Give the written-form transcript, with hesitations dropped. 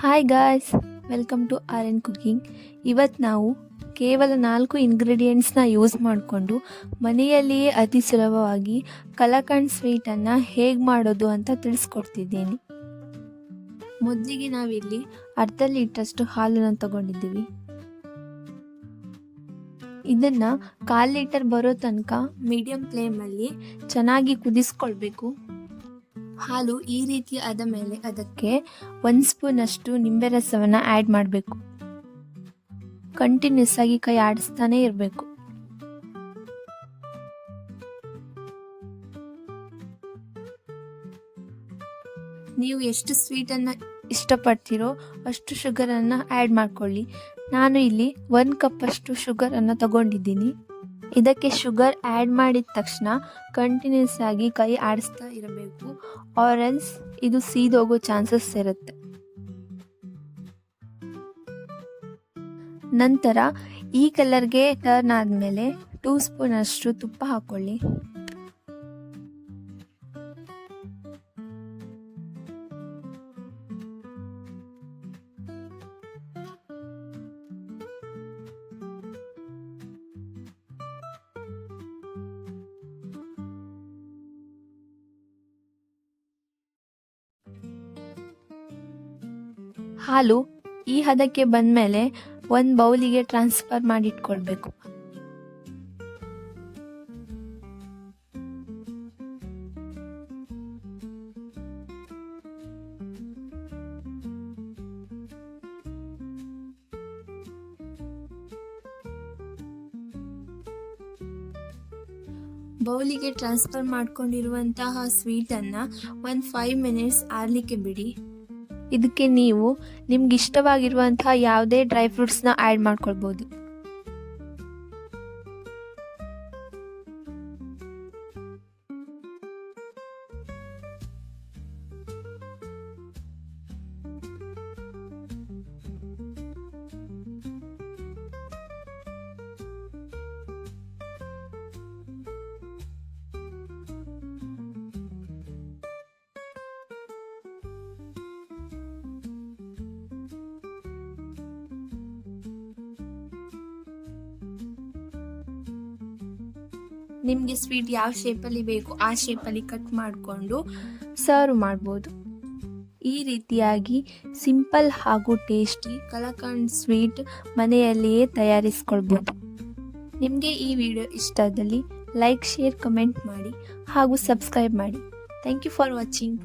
Hi guys, welcome to our cooking. ಇವತ್ತು ನಾವು ಕೇವಲ 4 ಇಂಗ್ರೀಡಿಯೆಂಟ್ಸ್ನ ಯೂಸ್ ಮಾಡಿಕೊಂಡು ಮನೆಯಲ್ಲಿಯೇ ಅತಿ ಸುಲಭವಾಗಿ ಕಲಾಕಂಡ್ ಸ್ವೀಟನ್ನು ಹೇಗೆ ಮಾಡೋದು ಅಂತ ತಿಳಿಸ್ಕೊಡ್ತಿದ್ದೀನಿ. ಮೊದಲಿಗೆ ನಾವಿಲ್ಲಿ ಅರ್ಧ ಲೀಟ್ರಷ್ಟು ಹಾಲನ್ನು ತಗೊಂಡಿದ್ದೀವಿ. ಇದನ್ನು 1/4 ಲೀಟರ್ ಬರೋ ತನಕ ಮೀಡಿಯಂ ಫ್ಲೇಮಲ್ಲಿ ಚೆನ್ನಾಗಿ ಕುದಿಸ್ಕೊಳ್ಬೇಕು. ಹಾಲು ಈ ರೀತಿ ಆದ ಮೇಲೆ ಅದಕ್ಕೆ 1 ಸ್ಪೂನಷ್ಟು ನಿಂಬೆ ರಸವನ್ನು ಆ್ಯಡ್ ಮಾಡಬೇಕು. ಕಂಟಿನ್ಯೂಸ್ ಆಗಿ ಕೈ ಆಡಿಸ್ತಾನೆ ಇರಬೇಕು. ನೀವು ಎಷ್ಟು ಸ್ವೀಟನ್ನು ಇಷ್ಟಪಡ್ತೀರೋ ಅಷ್ಟು ಶುಗರನ್ನು ಆ್ಯಡ್ ಮಾಡ್ಕೊಳ್ಳಿ. ನಾನು ಇಲ್ಲಿ 1 ಕಪ್ಪಷ್ಟು ಶುಗರನ್ನು ತಗೊಂಡಿದ್ದೀನಿ. ಇದಕ್ಕೆ ಶುಗರ್ ಆ್ಯಡ್ ಮಾಡಿದ ತಕ್ಷಣ ಕಂಟಿನ್ಯೂಸ್ ಆಗಿ ಕೈ ಆಡಿಸ್ತಾ ಇರಬೇಕು, ಆರೆಲ್ಸ್ ಇದು ಸೀದೋಗೋ ಚಾನ್ಸಸ್ ಇರುತ್ತೆ. ನಂತರ ಈ ಕಲರ್ಗೆ ಟರ್ನ್ ಆದಮೇಲೆ 2 ಸ್ಪೂನಷ್ಟು ತುಪ್ಪ ಹಾಕ್ಕೊಳ್ಳಿ. ಹಾಲು ಈ ಹದಕ್ಕೆ ಬಂದಮೇಲೆ ಒಂದು ಬೌಲಿಗೆ ಟ್ರಾನ್ಸ್ಫರ್ ಮಾಡಿಟ್ಕೊಳ್ಬೇಕು. ಬೌಲಿಗೆ ಟ್ರಾನ್ಸ್ಫರ್ ಮಾಡ್ಕೊಂಡಿರುವಂತಹ ಸ್ವೀಟನ್ನು 5 ಮಿನಿಟ್ಸ್ ಆರಲಿಕ್ಕೆ ಬಿಡಿ. ಇದಕ್ಕೆ ನೀವು ನಿಮ್ಗೆ ಇಷ್ಟವಾಗಿರುವಂತಹ ಯಾವುದೇ ಡ್ರೈ ಫ್ರೂಟ್ಸ್ನ ಆ್ಯಡ್ ಮಾಡ್ಕೊಳ್ಬೋದು. ನಿಮಗೆ ಸ್ವೀಟ್ ಯಾವ ಶೇಪಲ್ಲಿ ಬೇಕು ಆ ಶೇಪಲ್ಲಿ ಕಟ್ ಮಾಡಿಕೊಂಡು ಸರ್ವ್ ಮಾಡ್ಬೋದು. ಈ ರೀತಿಯಾಗಿ ಸಿಂಪಲ್ ಹಾಗೂ ಟೇಸ್ಟಿ ಕಲಾಕಂಡ್ ಸ್ವೀಟ್ ಮನೆಯಲ್ಲಿಯೇ ತಯಾರಿಸ್ಕೊಳ್ಬೋದು. ನಿಮಗೆ ಈ ವಿಡಿಯೋ ಇಷ್ಟದಲ್ಲಿ ಲೈಕ್, ಶೇರ್, ಕಮೆಂಟ್ ಮಾಡಿ ಹಾಗೂ ಸಬ್ಸ್ಕ್ರೈಬ್ ಮಾಡಿ. Thank you for watching.